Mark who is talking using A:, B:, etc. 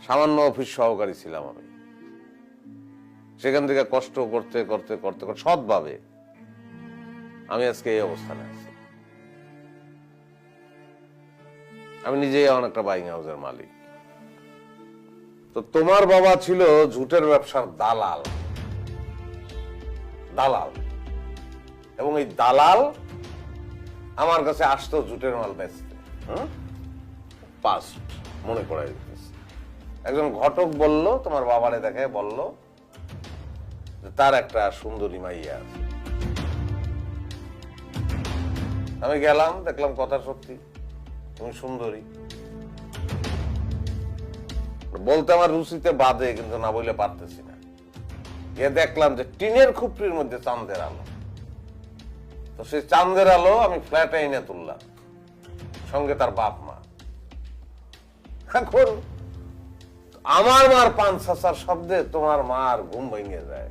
A: সামান্য অফিস সহকারী ছিলাম আমি। সেখান থেকে কষ্ট করতে করতে করতে করতে সৎভাবে আমি আজকে এই অবস্থানে আছি। আমি নিজেই এখন একটা বাইং হাউসের মালিক। তো তোমার বাবা ছিল ঝুটের ব্যবসার দালাল দালাল, এবং এই দালাল আমার কাছে আসতো ঝুটের মাল বেচতে। পাস্ট মনে করাই দিতেছে। একজন ঘটক বলল, তোমার বাবারে দেখে বলল যে তার একটা সুন্দরী মাইয়া আছে। আমি গেলাম, দেখলাম কথা সত্যি, তুমি সুন্দরী। বলতে আমার রুচিতে বাদে, কিন্তু না বললে পারতেছি না। গিয়ে দেখলাম যে টিনের খুপড়ির মধ্যে চাঁদের আলো। তো সেই চাঁদের আলো আমি ফ্ল্যাটে এনে তুললাম, সঙ্গে তার বাপ মা। এখন আমার মার পান ছাসার শব্দে তোমার মার ঘুম ভেঙে যায়।